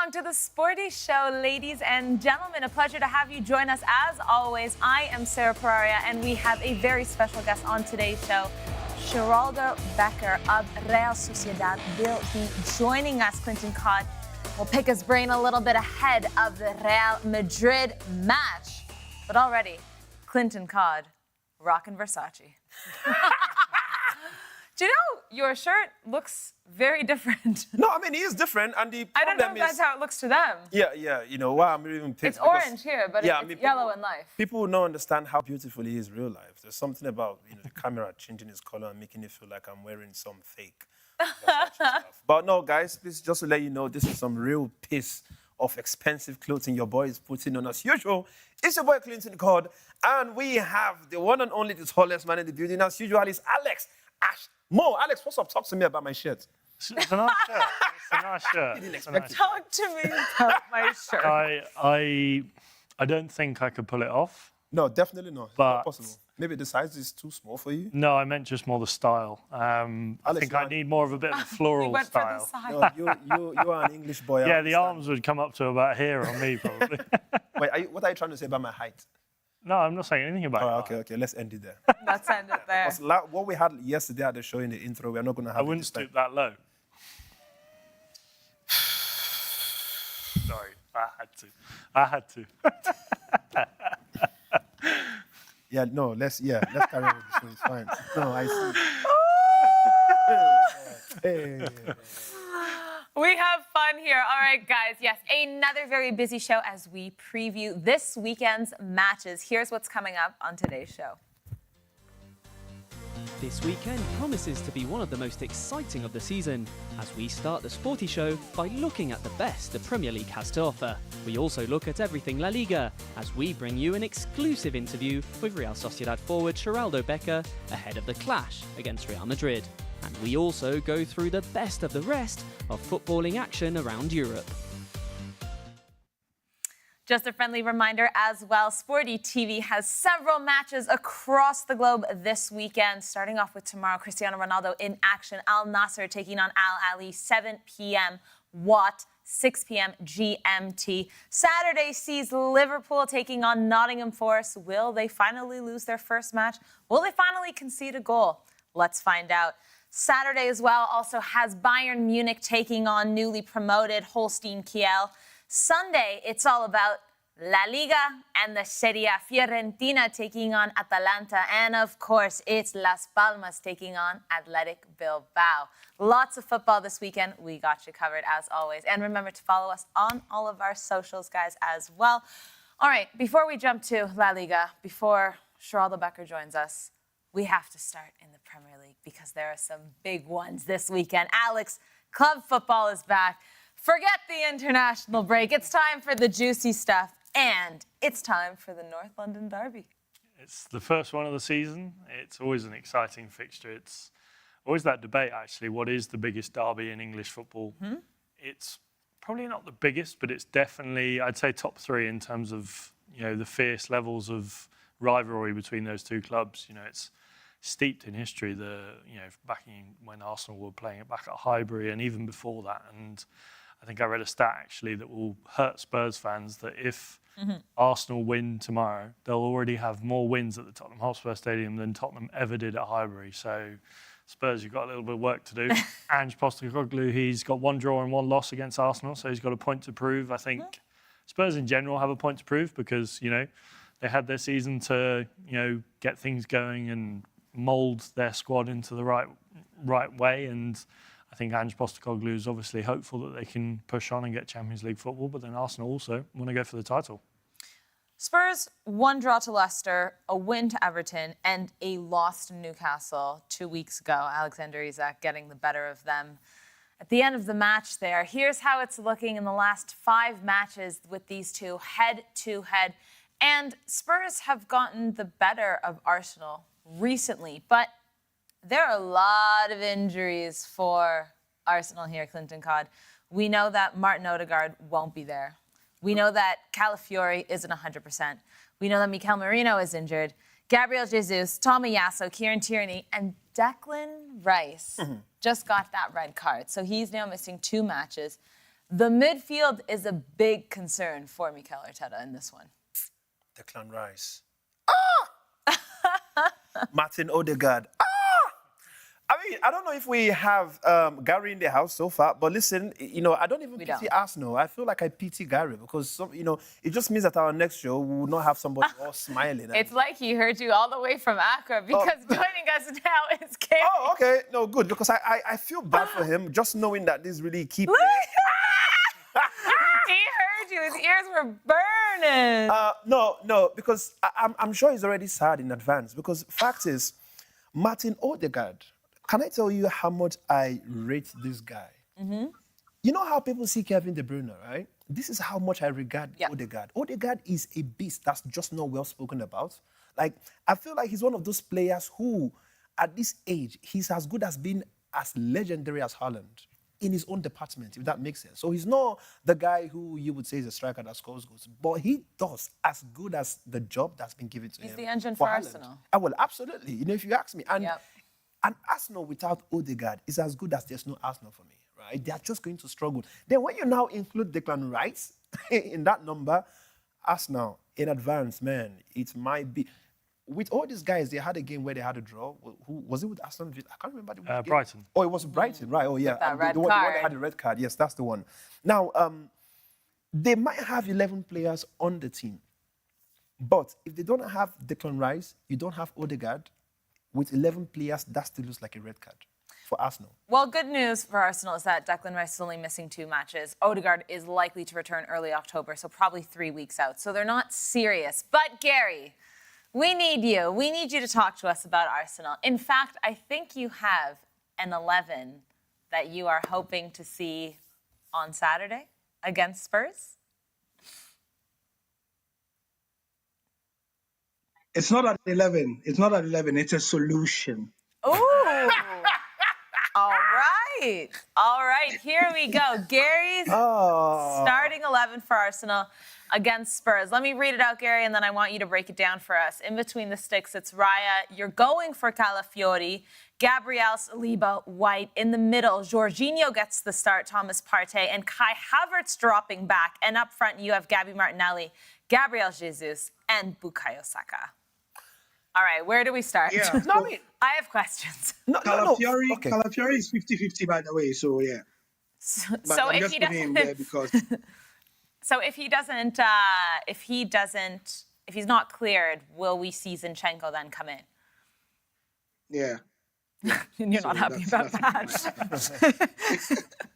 along to the Sporty Show, ladies and gentlemen. A pleasure to have you join us as always. I am Sara and we have a very special guest on today's show. Sheraldo Becker of Real Sociedad will be joining us. Klinton Cod will pick his brain a little bit ahead of the Real Madrid match. But already, Klinton Cod rocking Versace. Do you know your shirt looks very different? No, I mean, he is different, and the problem I don't know if that's how it looks to them. Yeah, you know, why I'm even pissed. It's orange here, but it's yellow in life. People don't understand how beautiful he is in real life. There's something about, the camera changing his color and making it feel like I'm wearing some fake Versace stuff. But no, guys, please, just to let you know, this is some real piece of expensive clothing your boy is putting on as usual. It's your boy Klinton Cod, and we have the one and only, the tallest man in the building as usual. It's Alex Alex, what's up? Talk to me about my shirt. It's a nice shirt. It's a nice shirt. You didn't expect it. Talk to me about my shirt. I don't think I could pull it off. No, definitely not. It's But not possible. Maybe the size is too small for you. No, I meant just more the style. I think I need more of a bit of a floral style. No, you are an English boy. Yeah, the arms would come up to about here on me, probably. Wait, what are you trying to say about my height? No, I'm not saying anything about it. Okay, let's end it there. Let's end it there. What we had yesterday at the show in the intro, we're not going to have I wouldn't stoop that low. Sorry, I had to. Yeah, no, let's carry on with the show. It's fine. No, I see. Hey. We have fun here. All right, guys. Yes, another very busy show as we preview this weekend's matches. Here's what's coming up on today's show. This weekend promises to be one of the most exciting of the season, as we start the Sporty Show by looking at the best the Premier League has to offer. We also look at everything La Liga, as we bring you an exclusive interview with Real Sociedad forward Sheraldo Becker ahead of the clash against Real Madrid. And we also go through the best of the rest of footballing action around Europe. Just a friendly reminder as well, SportyTV has several matches across the globe this weekend. Starting off with tomorrow, Cristiano Ronaldo in action. Al Nassr taking on Al Ahly, 7 p.m. Watt, 6 p.m. GMT. Saturday sees Liverpool taking on Nottingham Forest. Will they finally lose their first match? Will they finally concede a goal? Let's find out. Saturday as well also has Bayern Munich taking on newly promoted Holstein Kiel. Sunday, it's all about La Liga and the Serie A. Fiorentina taking on Atalanta. And of course, it's Las Palmas taking on Athletic Bilbao. Lots of football this weekend. We got you covered as always. And remember to follow us on all of our socials, guys, as well. All right, before we jump to La Liga, before Sheraldo Becker joins us, we have to start in the Premier League because there are some big ones this weekend. Alex, club football is back. Forget the international break. It's time for the juicy stuff, and it's time for the North London Derby. It's the first one of the season. It's always an exciting fixture. It's always that debate, actually, what is the biggest derby in English football? It's probably not the biggest, but it's definitely, I'd say, top three in terms of, the fierce levels of rivalry between those two clubs. It's steeped in history, back when Arsenal were playing it back at Highbury and even before that. And I think I read a stat, actually, that will hurt Spurs fans, that if Arsenal win tomorrow, they'll already have more wins at the Tottenham Hotspur Stadium than Tottenham ever did at Highbury. So Spurs, you've got a little bit of work to do. Ange Postecoglou, he's got one draw and one loss against Arsenal, so he's got a point to prove. I think Spurs in general have a point to prove because, they had their season to, get things going and mould their squad into the right way. And I think Ange Postecoglou is obviously hopeful that they can push on and get Champions League football, but then Arsenal also want to go for the title. Spurs, one draw to Leicester, a win to Everton, and a loss to Newcastle 2 weeks ago. Alexander Isak getting the better of them at the end of the match there. Here's how it's looking in the last 5 matches with these two head-to-head. And Spurs have gotten the better of Arsenal recently, but there are a lot of injuries for Arsenal here, Klinton Cod. We know that Martin Odegaard won't be there. We know that Calafiori isn't 100%. We know that Mikel Merino is injured. Gabriel Jesus, Tomiyasu, Kieran Tierney, and Declan Rice just got that red card. So he's now missing 2 matches. The midfield is a big concern for Mikel Arteta in this one. Declan Rice. Martin Odegaard. I mean, I don't know if we have Gary in the house so far, but listen, I don't even pity Arsenal. I feel like I pity Gary because, it just means that our next show we will not have somebody all smiling. It's like he heard you all the way from Accra because joining us now is Gary. Oh, okay. No, good, because I feel bad for him just knowing that this really keeps... He heard you. His ears were burning. No, because I'm sure he's already sad in advance because fact is, Martin Odegaard, can I tell you how much I rate this guy? Mm-hmm. You know how people see Kevin De Bruyne, right? This is how much I regard Odegaard. Odegaard is a beast that's just not well spoken about. Like, I feel like he's one of those players who, at this age, he's as good as being as legendary as Haaland in his own department, if that makes sense. So he's not the guy who you would say is a striker that scores goals, but he does as good as the job that's been given to him. He's the engine for Arsenal. Well, absolutely. If you ask me. And Arsenal without Odegaard is as good as there's no Arsenal for me, right? They are just going to struggle. Then when you now include Declan Rice in that number, Arsenal in advance, man, it might be... With all these guys, they had a game where they had a draw. Who was it with Aston Villa? I can't remember the game. Brighton. Oh, it was Brighton, right? Oh, yeah. That red the one card. that had the red card. Yes, that's the one. Now, they might have 11 players on the team. But if they don't have Declan Rice, you don't have Odegaard, with 11 players, that still looks like a red card for Arsenal. Well, good news for Arsenal is that Declan Rice is only missing 2 matches. Odegaard is likely to return early October, so probably 3 weeks out. So they're not serious. But, Gary, we need you. We need you to talk to us about Arsenal. In fact, I think you have an 11 that you are hoping to see on Saturday against Spurs. It's not at 11. It's not at 11. It's a solution. Ooh. All right. All right. Here we go. Gary's starting 11 for Arsenal against Spurs. Let me read it out, Gary, and then I want you to break it down for us. In between the sticks, it's Raya. You're going for Calafiori, Gabriel, Saliba, White. In the middle, Jorginho gets the start, Thomas Partey, and Kai Havertz dropping back. And up front, you have Gabby Martinelli, Gabriel Jesus, and Bukayo Saka. All right, where do we start? Yeah. No, I mean... I have questions. Calafiori, Okay. Calafiori is 50-50, by the way, so yeah. But So I'm if just he putting him doesn't... there because... So if he's not cleared, will we see Zinchenko then come in? Yeah. And you're not happy about that.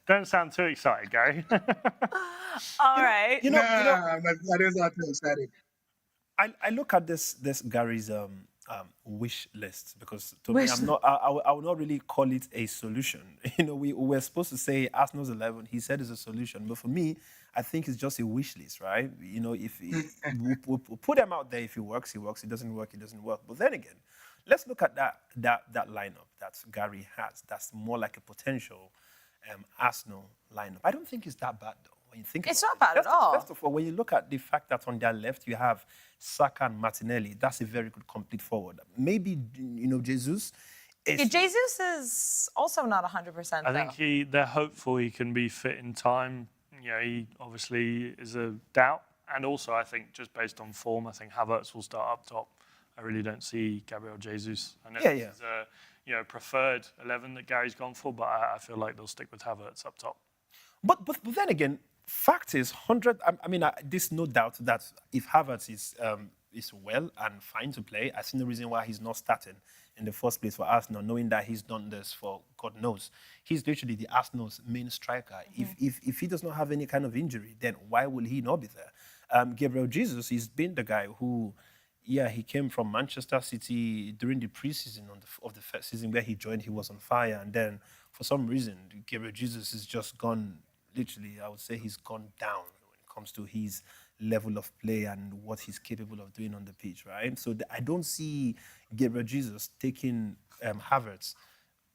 Don't sound too excited, Gary. All right. I don't sound too excited. I look at this Gary's wish list because to me, I would not really call it a solution. We were supposed to say Arsenal's 11. He said it's a solution, but for me, I think it's just a wish list, right? If we'll put them out there, if it works, it works. It doesn't work, it doesn't work. But then again, let's look at that lineup that Gary has. That's more like a potential Arsenal lineup. I don't think it's that bad though. When you think It's about not bad at all. First of all, when you look at the fact that on their left you have Saka and Martinelli, that's a very good complete forward. Maybe, Jesus is... Jesus is also not 100%, I think they're hopeful he can be fit in time. He obviously is a doubt. And also, I think, just based on form, I think Havertz will start up top. I really don't see Gabriel Jesus. I know this is a preferred 11 that Gary's gone for, but I feel like they'll stick with Havertz up top. But then again, fact is, 100. There's no doubt that if Havertz is well and fine to play, I see no reason why he's not starting in the first place for Arsenal, knowing that he's done this for God knows. He's literally the Arsenal's main striker. Mm-hmm. If he does not have any kind of injury, then why will he not be there? Gabriel Jesus, he's been the guy who, he came from Manchester City during the preseason of the first season where he joined. He was on fire, and then for some reason, Gabriel Jesus has just gone. Literally, I would say he's gone down when it comes to his level of play and what he's capable of doing on the pitch, right? So I don't see Gabriel Jesus taking Havertz's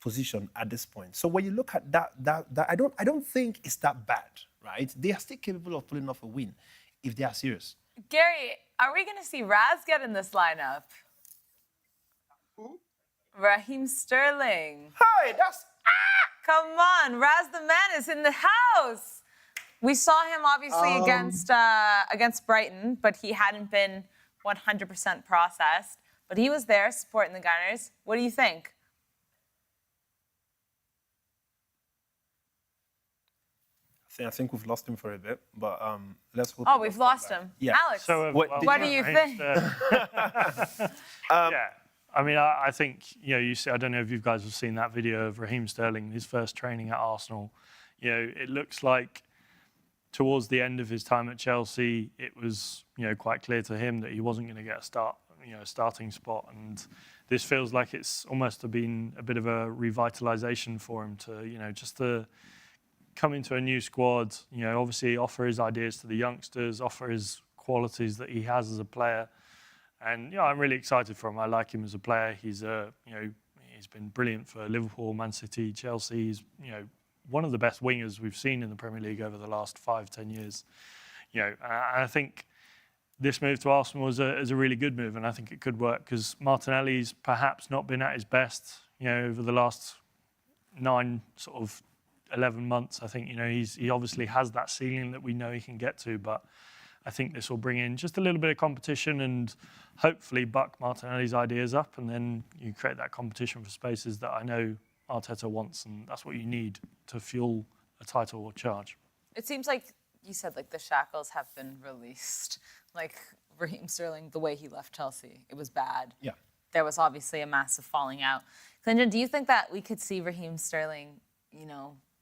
position at this point. So when you look at that I don't think it's that bad, right? They are still capable of pulling off a win if they are serious. Gary, are we going to see Raz get in this lineup? Who? Raheem Sterling. Hey, that's... Come on, Raz the man is in the house. We saw him obviously against Brighton, but he hadn't been 100% processed. But he was there supporting the Gunners. What do you think? I think we've lost him for a bit, but let's hope. Oh, we've lost him. Yeah. Alex, So, what do you think? Yeah, I mean, I think, you see, I don't know if you guys have seen that video of Raheem Sterling, his first training at Arsenal. It looks like towards the end of his time at Chelsea, it was, quite clear to him that he wasn't going to get a starting spot. And this feels like it's almost been a bit of a revitalisation for him to, just to come into a new squad, obviously offer his ideas to the youngsters, offer his qualities that he has as a player. And, I'm really excited for him. I like him as a player. He's, he's been brilliant for Liverpool, Man City, Chelsea. He's, one of the best wingers we've seen in the Premier League over the last 5-10 years. And I think this move to Arsenal is a really good move, and I think it could work because Martinelli's perhaps not been at his best, over the last 11 months. I think, he obviously has that ceiling that we know he can get to, but I think this will bring in just a little bit of competition and hopefully buck Martinelli's ideas up, and then you create that competition for spaces that I know Arteta wants, and that's what you need to fuel a title or charge. It seems like you said, the shackles have been released. Raheem Sterling, the way he left Chelsea, it was bad. Yeah. There was obviously a massive falling out. Klinton, do you think that we could see Raheem Sterling,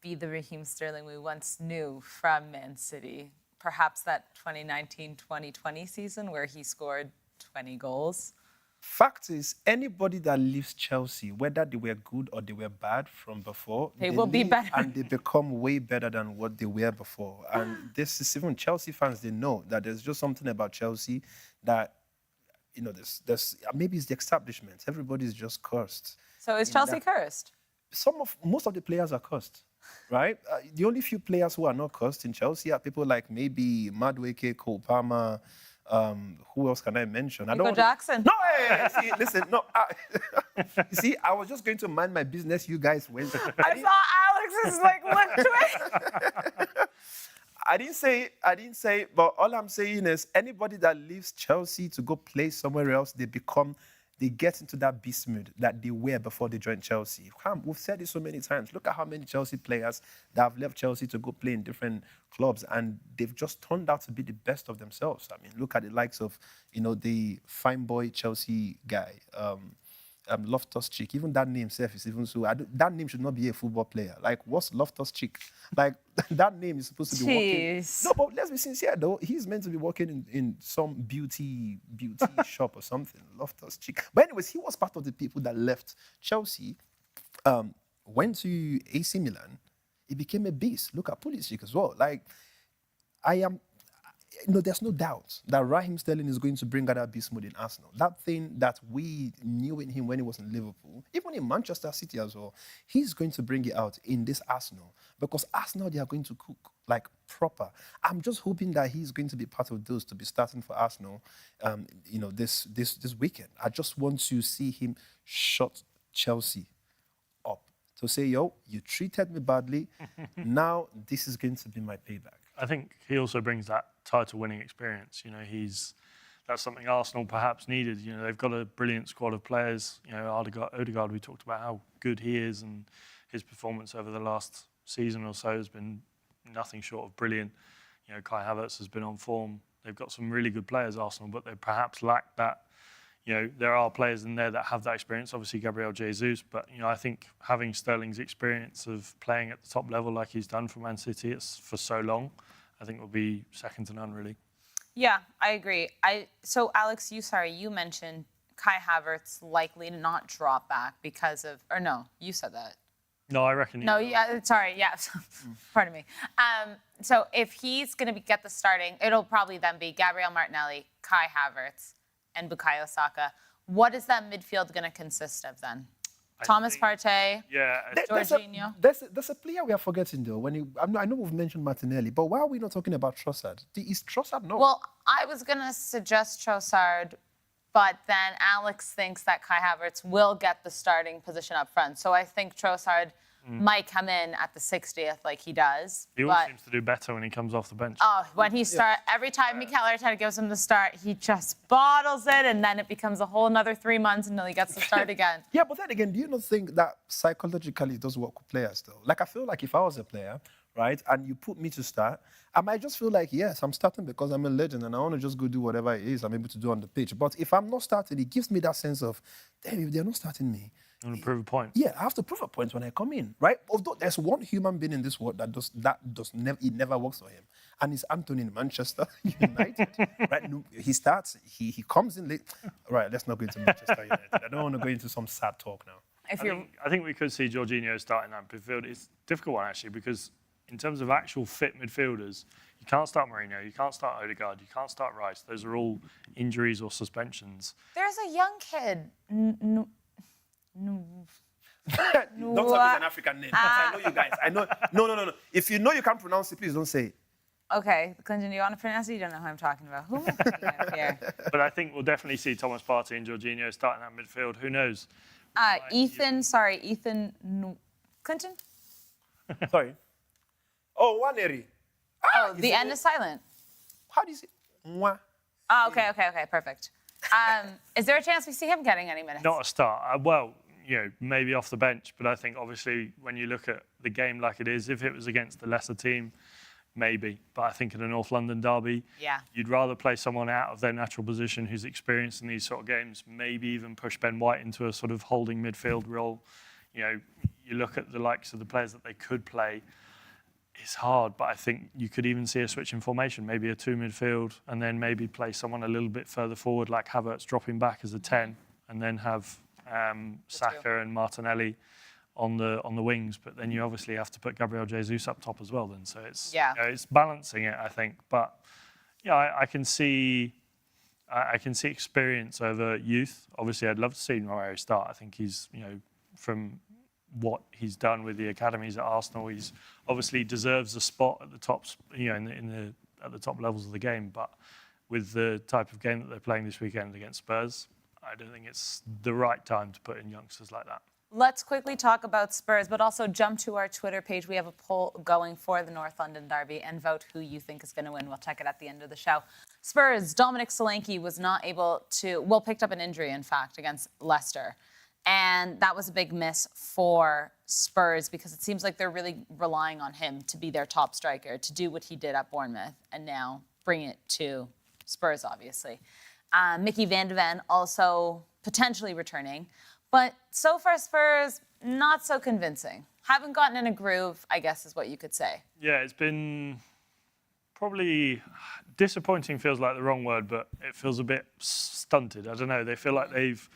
be the Raheem Sterling we once knew from Man City? Perhaps that 2019-2020 season where he scored 20 goals? Fact is, anybody that leaves Chelsea, whether they were good or they were bad from before, they will be better. And they become way better than what they were before. And this is even Chelsea fans, they know that there's just something about Chelsea that, there's maybe it's the establishment. Everybody's just cursed. So is Chelsea cursed? Most of the players are cursed, right? The only few players who are not cursed in Chelsea are people like maybe Madueke, Cole Palmer. Who else can I mention? Nico Jackson. No, hey, see, listen, no. You see, I was just going to mind my business. You guys went. I saw Alex's lip twitch. I didn't say, but all I'm saying is anybody that leaves Chelsea to go play somewhere else, they get into that beast mood that they were before they joined Chelsea. We've said it so many times. Look at how many Chelsea players that have left Chelsea to go play in different clubs, and they've just turned out to be the best of themselves. I mean, look at the likes of, the fine boy Chelsea guy, Loftus-Cheek. Even that name, Seth, is even so. that name should not be a football player. What's Loftus-Cheek? That name is supposed to be working. No, but let's be sincere though. He's meant to be working in some beauty shop or something. Loftus-Cheek. But anyways, he was part of the people that left Chelsea, went to AC Milan. He became a beast. Look at Pulisic as well. There's no doubt that Raheem Sterling is going to bring out that beast mode in Arsenal. That thing that we knew in him when he was in Liverpool, even in Manchester City as well, he's going to bring it out in this Arsenal. Because Arsenal, they are going to cook proper. I'm just hoping that he's going to be part of those to be starting for Arsenal, this weekend. I just want to see him shut Chelsea up. To say, you treated me badly. Now this is going to be my payback. I think he also brings that title-winning experience. That's something Arsenal perhaps needed. They've got a brilliant squad of players. Odegaard, we talked about how good he is, and his performance over the last season or so has been nothing short of brilliant. Kai Havertz has been on form. They've got some really good players, Arsenal, but they perhaps lack that. There are players in there that have that experience. Obviously, Gabriel Jesus, but I think having Sterling's experience of playing at the top level like he's done for Man City for so long, I think will be second to none, really. Yeah, I agree. So, Alex, you mentioned Kai Havertz likely to not drop back because of, or no, you said that. No, I reckon. No, yeah, sorry, yeah, pardon me. So if he's going to get the starting, it'll probably then be Gabriel Martinelli, Kai Havertz, and Bukayo Saka. What is that midfield going to consist of then? Thomas Partey, yeah, Jorginho. There's a player we are forgetting though. I know we've mentioned Martinelli, but why are we not talking about Trossard? Is Trossard not? Well, I was going to suggest Trossard, but then Alex thinks that Kai Havertz will get the starting position up front. So I think Trossard might come in at the 60th like he does. He always but seems to do better when he comes off the bench. when he every time Mikel Arteta gives him the start, he just bottles it, and then it becomes a whole another 3 months until he gets the start again. Yeah, but then again, do you not think that psychologically it does work with players though? Like, I feel like if I was a player, right, and you put me to start, I might just feel like, yes, I'm starting because I'm a legend and I want to just go do whatever it is I'm able to do on the pitch. But if I'm not starting, it gives me that sense of, damn, if they're not starting me, You want to prove a point. yeah, I have to prove a point when I come in, right? Although there's one human being in this world it never works for him, and it's Anthony in Manchester United, right? No, he starts, he comes in late. Right, let's not go into Manchester United. I don't want to go into some sad talk now. I think we could see Jorginho starting that midfield. It's a difficult one, actually, because in terms of actual fit midfielders, you can't start Mourinho, you can't start Odegaard, you can't start Rice. Those are all injuries or suspensions. There's a young kid. Don't tell me it's an African name. I know you guys. I know. No. If you know you can't pronounce it, please don't say it. Okay, Klinton, do you want to pronounce it? You don't know who I'm talking about. Who am I thinking of here? But I think we'll definitely see Thomas Partey and Jorginho starting that midfield. Who knows? Ethan. Klinton? Sorry. Oh, Waneri. Oh, the end is silent. How do you say? Mwa. Oh, okay, perfect. Is there a chance we see him getting any minutes? Not a start. Well, maybe off the bench, but I think obviously when you look at the game like it is, if it was against the lesser team, maybe. But I think in a North London derby, you'd rather play someone out of their natural position who's experienced in these sort of games, maybe even push Ben White into a sort of holding midfield role. You look at the likes of the players that they could play, it's hard, but I think you could even see a switch in formation, maybe a 2 midfield, and then maybe play someone a little bit further forward, like Havertz dropping back as a 10, and then have Saka and Martinelli on the wings. But then you obviously have to put Gabriel Jesus up top as well. Then, so it's it's balancing it, I think. But I can see experience over youth. Obviously, I'd love to see Noire start. I think he's from what he's done with the academies at Arsenal, he's obviously deserves a spot at the tops, at the top levels of the game. But with the type of game that they're playing this weekend against Spurs, I don't think it's the right time to put in youngsters like that. Let's quickly talk about Spurs, but also jump to our Twitter page. We have a poll going for the North London derby, and vote who you think is going to win. We'll check it at the end of the show. Spurs, Dominic Solanke was not able to, picked up an injury, in fact, against Leicester. And that was a big miss for Spurs because it seems like they're really relying on him to be their top striker, to do what he did at Bournemouth, and now bring it to Spurs, obviously. Mickey van de Ven also potentially returning. But so far, Spurs, not so convincing. Haven't gotten in a groove, I guess is what you could say. Yeah, it's been probably disappointing, feels like the wrong word, but it feels a bit stunted. I don't know. They feel like they've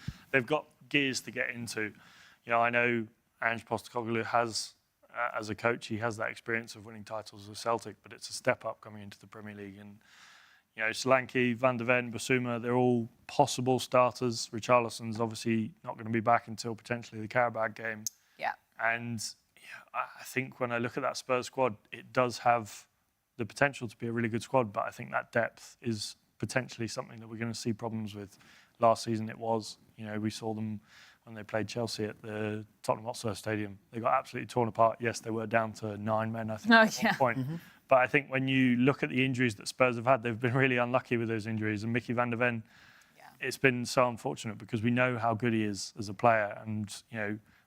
got gears to get into. I know Ange Postecoglou has, as a coach, he has that experience of winning titles with Celtic, but it's a step up coming into the Premier League. And Solanke, Van de Ven, Basuma, they're all possible starters. Richarlison's obviously not going to be back until potentially the Carabao game. Yeah. And I think when I look at that Spurs squad, it does have the potential to be a really good squad, but I think that depth is potentially something that we're going to see problems with. Last season it was. We saw them when they played Chelsea at the Tottenham Hotspur Stadium. They got absolutely torn apart. Yes, they were down to 9 men, I think, at one point. Mm-hmm. But I think when you look at the injuries that Spurs have had, they've been really unlucky with those injuries. And Mickey van de Ven, it's been so unfortunate because we know how good he is as a player. And,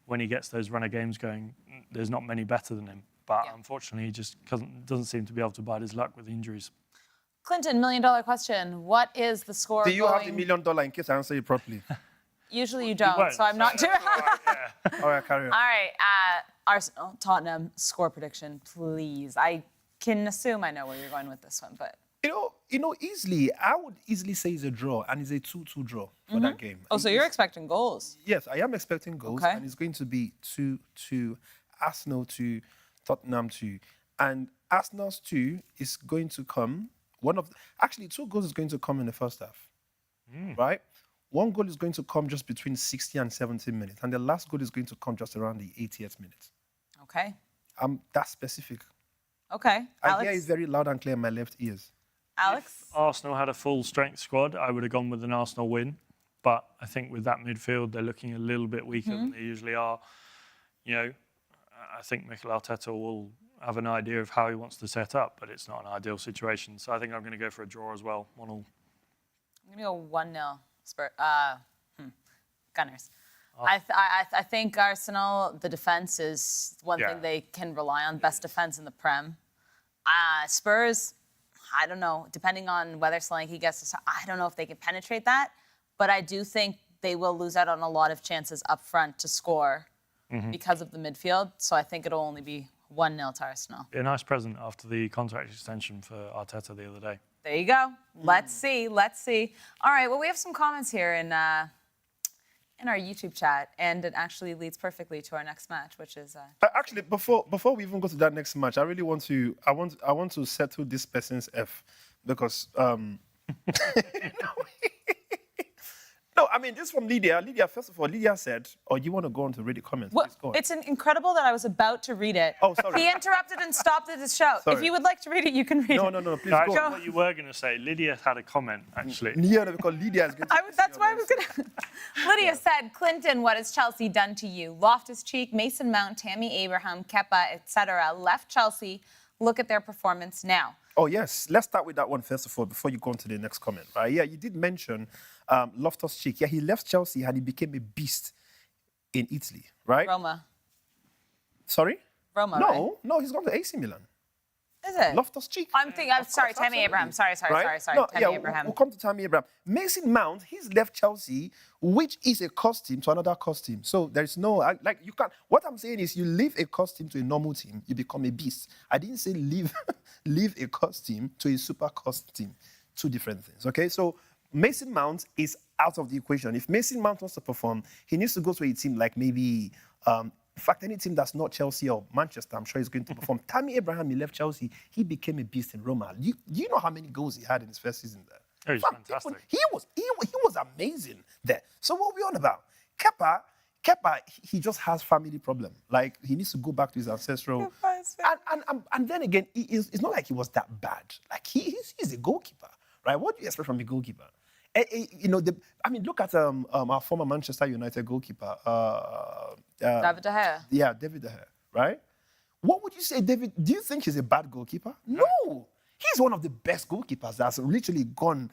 when he gets those runner games going, there's not many better than him. But unfortunately, he just doesn't seem to be able to bide his luck with injuries. Klinton, $1 million question. What is the score? Do you have the $1 million in case I answer it properly? Usually you don't, so I'm not doing it. All right, carry on. All right, Arsenal, Tottenham, score prediction, please. I can assume I know where you're going with this one, but... Easily, I would easily say it's a draw, and it's a 2-2 draw for that game. Oh, so you're expecting goals? Yes, I am expecting goals, and it's going to be 2-2, Arsenal 2, Tottenham 2. And Arsenal's 2 is going to come... Actually, 2 goals is going to come in the first half, right? 1 goal is going to come just between 60 and 70 minutes, and the last goal is going to come just around the 80th minute. Okay. That's specific. Okay. I hear it very loud and clear in my left ears. Alex? If Arsenal had a full-strength squad, I would have gone with an Arsenal win. But I think with that midfield, they're looking a little bit weaker than they usually are. I think Mikel Arteta will have an idea of how he wants to set up, but it's not an ideal situation. So I think I'm going to go for a draw as well, 1-1. I'm going to go 1-0 Gunners. Oh. I think Arsenal, the defence is one thing they can rely on. Best defence in the Prem. Spurs, I don't know. Depending on whether Solanke gets, I don't know if they can penetrate that. But I do think they will lose out on a lot of chances up front to score because of the midfield. So I think it'll only be 1-0 to Arsenal. Be a nice present after the contract extension for Arteta the other day. There you go. Let's see. All right, well, we have some comments here in our YouTube chat, and it actually leads perfectly to our next match, which is... Actually, before we even go to that next match, I really want to... I want to settle this person's F, because... No, I mean, this is from Lydia. Lydia, first of all, Lydia said, you want to go on to read the comments? Well, please go on. it's incredible that I was about to read it. Oh, sorry. He interrupted and stopped at his show. Sorry. If you would like to read it, you can read it. No, please Actually, go on. what you were going to say, Lydia had a comment, actually. Yeah, because Lydia is going to... That's why I was going to... Lydia said, Klinton, what has Chelsea done to you? Loftus-Cheek, Mason Mount, Tammy Abraham, Kepa, etc. left Chelsea. Look at their performance now. Oh, yes. Let's start with that one first of all, before you go on to the next comment, right? Yeah, you did mention Loftus-Cheek. Yeah, he left Chelsea and he became a beast in Italy, right? Roma. Sorry? Roma, right? No, he's gone to AC Milan. Is it? Loftus-Cheek. I'm sorry, Tammy Abraham. Sorry. Right? Tammy Abraham. We'll come to Tammy Abraham. Mason Mount, he's left Chelsea, which is a costume to another costume. So there's no, you can't, what I'm saying is you leave a costume to a normal team, you become a beast. I didn't say leave a costume to a super costume. Two different things, okay? So Mason Mount is out of the equation. If Mason Mount wants to perform, he needs to go to a team like maybe, in fact, any team that's not Chelsea or Manchester, I'm sure he's going to perform. Tammy Abraham, he left Chelsea. He became a beast in Roma. You know how many goals he had in his first season there? Oh, he's fantastic. He was amazing there. So what are we on about? Kepa, he just has family problem. Like, he needs to go back to his ancestral... And then again, it's not like he was that bad. Like, he's a goalkeeper, right? What do you expect from a goalkeeper? Look at our former Manchester United goalkeeper, David De Gea. Yeah, David De Gea, right? What would you say, David? Do you think he's a bad goalkeeper? No. He's one of the best goalkeepers that's literally gone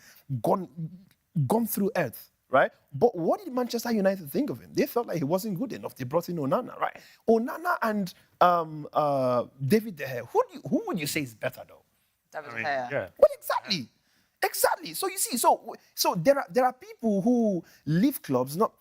through earth, right? But what did Manchester United think of him? They felt like he wasn't good enough. They brought in Onana, right? Onana and David De Gea. Who would you say is better, though? David De Gea. Yeah. But exactly. So you see, so there are people who leave clubs not.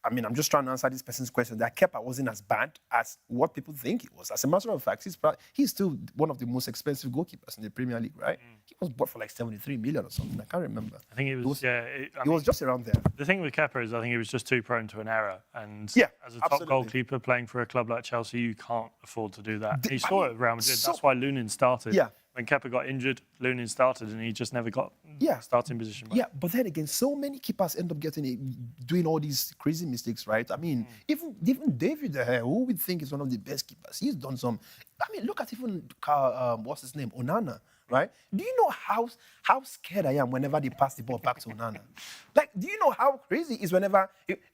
I mean, I'm just trying to answer this person's question. That Kepa wasn't as bad as what people think he was. As a matter of fact, he's still one of the most expensive goalkeepers in the Premier League, right? He was bought for like 73 million or something. I can't remember. I think it was It was just around there. The thing with Kepa is I think he was just too prone to an error. And as a top absolutely. goalkeeper playing for a club like Chelsea, you can't afford to do that. He saw it at Real Madrid. That's why Lunin started. Yeah. When Kepa got injured, Lunin started and he just never got starting position back. Yeah, but then again, so many keepers end up doing all these crazy mistakes, right? I mean, even David De Gea, who we think is one of the best keepers, he's done some. I mean, look at even what's his name, Onana, right? Do you know how scared I am whenever they pass the ball back to Onana? Like, do you know how crazy it is whenever,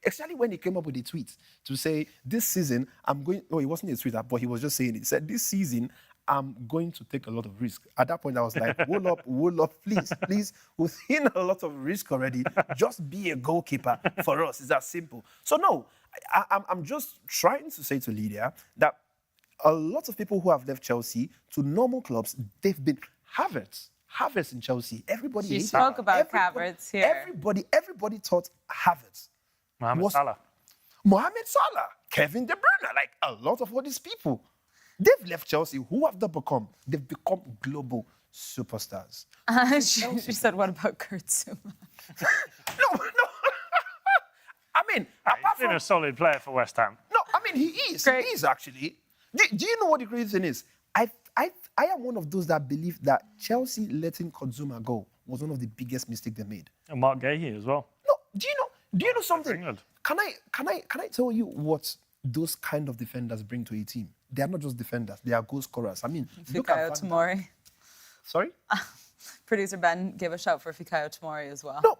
especially when he came up with the tweet to say this season I'm going. Oh, it wasn't a tweet, but he was just saying it. He said this season I'm going to take a lot of risk. At that point, I was like, wool up, please. Within a lot of risk already, just be a goalkeeper for us. It's that simple. So no, I'm just trying to say to Lydia that a lot of people who have left Chelsea to normal clubs, they've been Havertz in Chelsea. Everybody She hated spoke him. about Havertz here. Everybody thought Havertz. Mohamed Salah, Kevin De Bruyne, like a lot of all these people. They've left Chelsea. Who have they become? They've become global superstars. She said, what about Kurt Zouma? No. I mean, He's been a solid player for West Ham. No, I mean, he is. Great. He is actually. Do you know what the crazy thing is? I am one of those that believe that Chelsea letting Kurt Zouma go was one of the biggest mistakes they made. And Mark Gahey as well. No, do you know something? England. Can I tell you what those kind of defenders bring to a team? They are not just defenders; they are goal scorers. I mean, look at Van Tomori. Dijk. Sorry? Producer Ben gave a shout for Fikayo Tomori as well. No,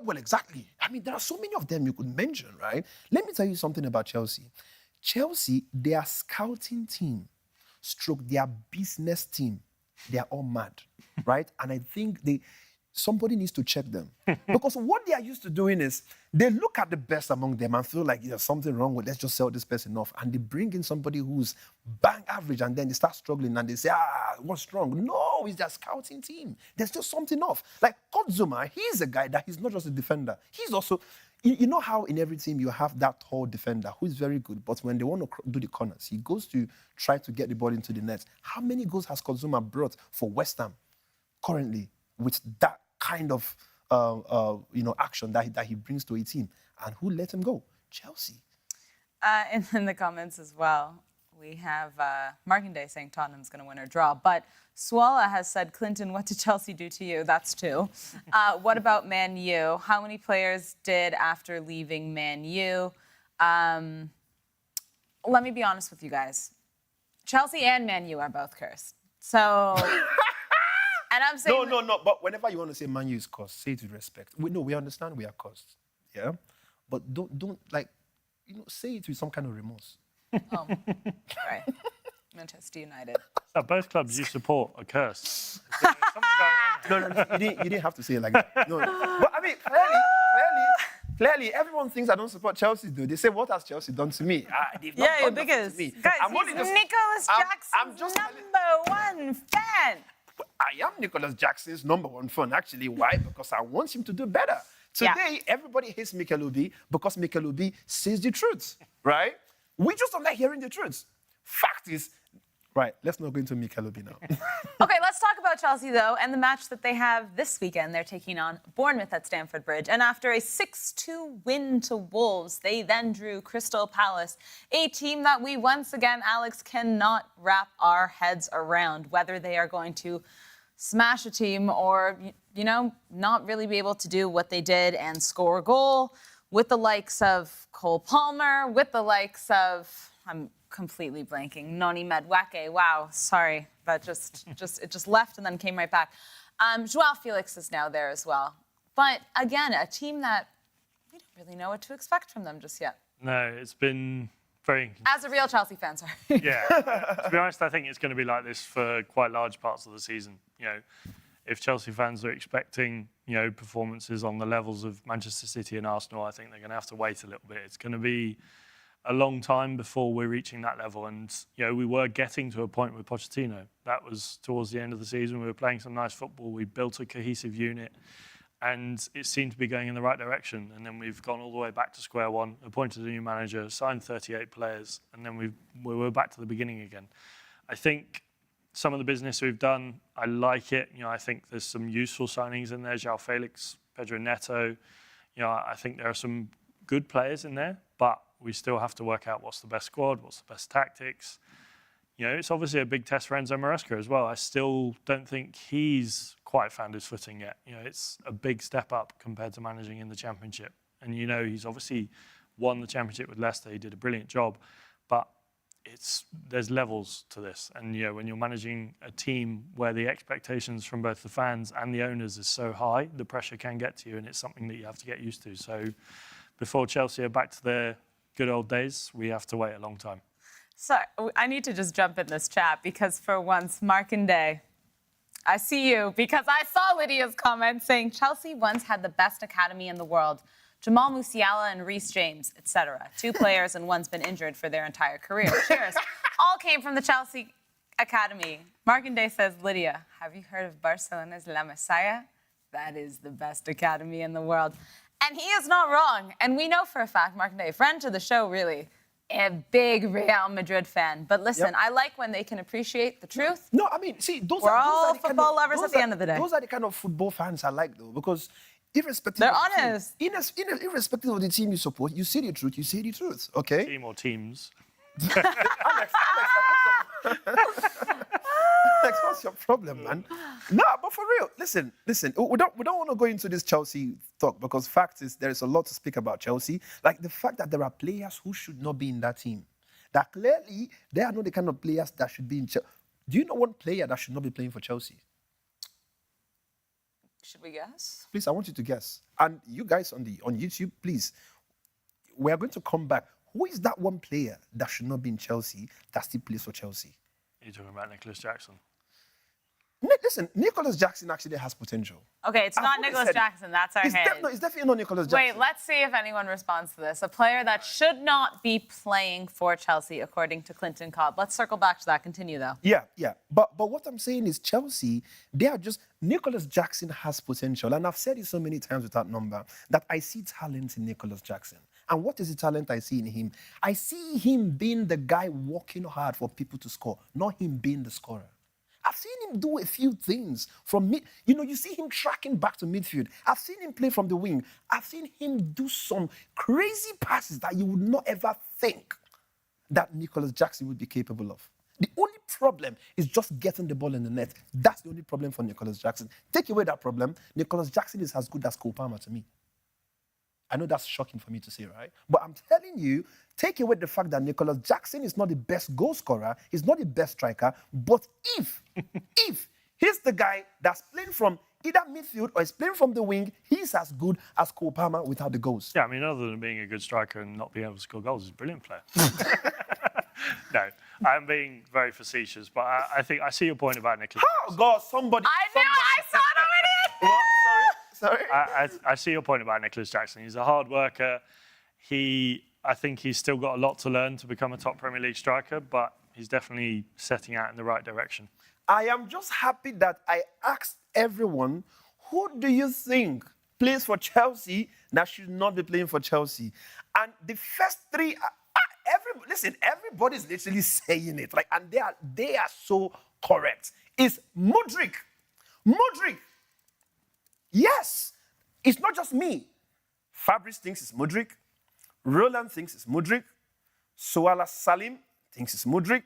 well, exactly. I mean, there are so many of them you could mention, right? Let me tell you something about Chelsea. Chelsea, their scouting team, stroke their business team, they are all mad, right? And I think somebody needs to check them. Because what they are used to doing is they look at the best among them and feel like there's something wrong with, let's just sell this person off. And they bring in somebody who's bang average and then they start struggling and they say, what's wrong? No, it's their scouting team. There's just something off. Like Kotzuma, he's a guy that he's not just a defender. He's also, you know how in every team you have that tall defender who is very good, but when they want to do the corners, he goes to try to get the ball into the net. How many goals has Kotzuma brought for West Ham currently with that kind of action that he brings to a team? And who let him go? Chelsea. And in the comments as well, we have Markinde saying Tottenham's going to win or draw. But Swala has said, Klinton, what did Chelsea do to you? That's 2. What about Man U? How many players did after leaving Man U? Let me be honest with you guys. Chelsea and Man U are both cursed. So... And I'm saying No. But whenever you want to say Man U is cursed, say it with respect. We understand we are cursed, yeah. But don't say it with some kind of remorse. Oh, right. Manchester United. So both clubs you support are cursed. There's something going on here. No, you didn't have to say it like that. No. But I mean, clearly, everyone thinks I don't support Chelsea. Do they say what has Chelsea done to me? They've not done nothing because to me. guys, I'm only he's just- Nicholas I'm Jackson's just #1 fan. I am Nicholas Jackson's #1 fan, actually. Why? Because I want him to do better. Today, everybody hates Mikel Obi because Mikel Obi says the truth, right? We just don't like hearing the truth. Fact is, right, let's not go into Mikel Obi now. Okay, let's talk about Chelsea, though, and the match that they have this weekend. They're taking on Bournemouth at Stamford Bridge. And after a 6-2 win to Wolves, they then drew Crystal Palace, a team that we once again, Alex, cannot wrap our heads around, whether they are going to smash a team or, not really be able to do what they did and score a goal with the likes of Cole Palmer, with the likes of... I'm completely blanking. Noni Madueke. Wow, sorry. That just left and then came right back. Joao Felix is now there as well. But again, a team that we don't really know what to expect from them just yet. No, it's been very... As a real Chelsea fan, sorry. Yeah. To be honest, I think it's going to be like this for quite large parts of the season. If Chelsea fans are expecting, performances on the levels of Manchester City and Arsenal, I think they're going to have to wait a little bit. It's going to be a long time before we're reaching that level. And, we were getting to a point with Pochettino. That was towards the end of the season. We were playing some nice football. We built a cohesive unit and it seemed to be going in the right direction. And then we've gone all the way back to square one, appointed a new manager, signed 38 players, and then we were back to the beginning again. I think some of the business we've done, I like it. I think there's some useful signings in there. Joao Felix, Pedro Neto. I think there are some good players in there, but we still have to work out what's the best squad, what's the best tactics. It's obviously a big test for Enzo Maresca as well. I still don't think he's quite found his footing yet. It's a big step up compared to managing in the Championship. And, he's obviously won the Championship with Leicester. He did a brilliant job. But there's levels to this. And, when you're managing a team where the expectations from both the fans and the owners is so high, the pressure can get to you, and it's something that you have to get used to. So before Chelsea are back to their good old days, we have to wait a long time. So I need to just jump in this chat because for once, Markinde, I see you because I saw Lydia's comment saying Chelsea once had the best academy in the world. Jamal Musiala and Reece James, etc. 2 players and one's been injured for their entire career. Cheers. All came from the Chelsea academy. Markinde says, Lydia, have you heard of Barcelona's La Masia? That is the best academy in the world. And he is not wrong. And we know for a fact, Markinde, friend to the show, really, a big Real Madrid fan. But listen, I like when they can appreciate the truth. No, I mean, see, those We're are all the kind football lovers at the end of the day. Those are the kind of football fans I like, though, because irrespective They're of the team, honest. Irrespective of the team you support, you say the truth, okay? Team or teams. Alex, what's your problem, man? No, but for real, listen. We don't want to go into this Chelsea talk because fact is there is a lot to speak about Chelsea. Like the fact that there are players who should not be in that team. That clearly they are not the kind of players that should be in Chelsea. Do you know one player that should not be playing for Chelsea? Should we guess? Please, I want you to guess. And you guys on YouTube, please. We are going to come back. who is that one player that should not be in Chelsea that still plays for Chelsea? You're talking about Nicholas Jackson. Listen, Nicholas Jackson actually has potential. Okay, it's not already Nicholas said it. Jackson. That's our It's, hint. it's definitely not Nicholas Jackson. Wait, let's see if anyone responds to this. A player that should not be playing for Chelsea, according to Klinton Cobb. Let's circle back to that. Continue, though. Yeah. But what I'm saying is Chelsea, they are just... Nicholas Jackson has potential. And I've said it so many times with that number that I see talent in Nicholas Jackson. And what is the talent I see in him? I see him being the guy working hard for people to score, not him being the scorer. I've seen him do a few things from mid. You see him tracking back to midfield. I've seen him play from the wing. I've seen him do some crazy passes that you would not ever think that Nicholas Jackson would be capable of. The only problem is just getting the ball in the net. That's the only problem for Nicholas Jackson. Take away that problem, Nicholas Jackson is as good as Cole Palmer to me. I know that's shocking for me to say, right? But I'm telling you, take away the fact that Nicholas Jackson is not the best goal scorer, he's not the best striker, but if he's the guy that's playing from either midfield or is playing from the wing, he's as good as Cole Palmer without the goals. Yeah, I mean, other than being a good striker and not being able to score goals, he's a brilliant player. No, I'm being very facetious, but I think I see your point about Nicholas. Oh, God, somebody... I knew I saw it already! What? Sorry? I see your point about Nicholas Jackson. He's a hard worker. I think he's still got a lot to learn to become a top Premier League striker, but he's definitely setting out in the right direction. I am just happy that I asked everyone, who do you think plays for Chelsea that should not be playing for Chelsea? And the first three, everybody's literally saying it, and they are so correct. It's Mudryk. Yes, it's not just me. Fabrice thinks it's Mudryk. Roland thinks it's Mudryk. Suala Salim thinks it's Mudryk.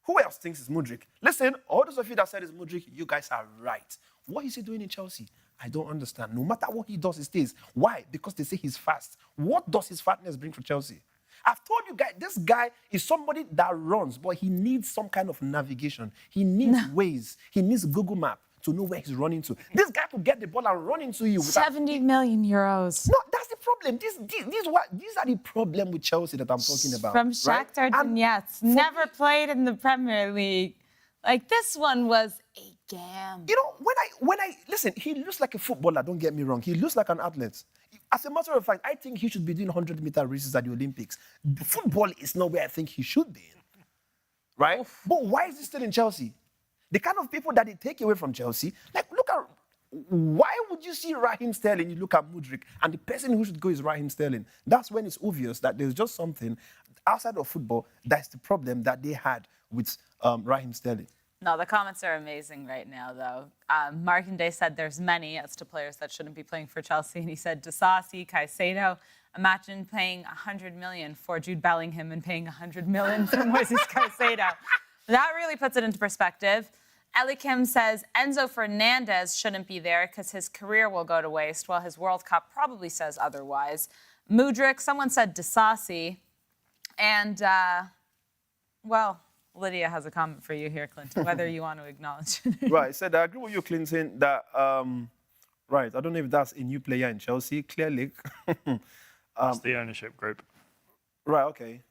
Who else thinks it's Mudryk? Listen, all those of you that said it's Mudryk, you guys are right. What is he doing in Chelsea? I don't understand. No matter what he does, he stays. Why? Because they say he's fast. What does his fatness bring for Chelsea? I've told you guys, this guy is somebody that runs, but he needs some kind of navigation. He needs Waze. He needs Google Map to know where he's running to. This guy could get the ball and run into you. 70 million euros. No, that's the problem. These are the problem with Chelsea that I'm talking about. From Shakhtar Donetsk. Never played in the Premier League. This one was a game. When I listen, he looks like a footballer, don't get me wrong. He looks like an athlete. As a matter of fact, I think he should be doing 100-meter races at the Olympics. Football is not where I think he should be in. Right? Oof. But why is he still in Chelsea? The kind of people that they take away from Chelsea, look at, why would you see Raheem Sterling, you look at Mudryk, and the person who should go is Raheem Sterling? That's when it's obvious that there's just something outside of football that's the problem that they had with Raheem Sterling. No, the comments are amazing right now, though. Markinde said there's many as to players that shouldn't be playing for Chelsea, and he said Disasi, Caicedo. Imagine paying 100 million for Jude Bellingham and paying 100 million for Moises Caicedo. That really puts it into perspective. Ellie Kim says Enzo Fernandez shouldn't be there because his career will go to waste, while his World Cup probably says otherwise. Mudryk, someone said Disasi. And, Lydia has a comment for you here, Klinton, whether you want to acknowledge it. Right, said I agree with you, Klinton, that, right, I don't know if that's a new player in Chelsea, clearly. That's the ownership group. Right, okay,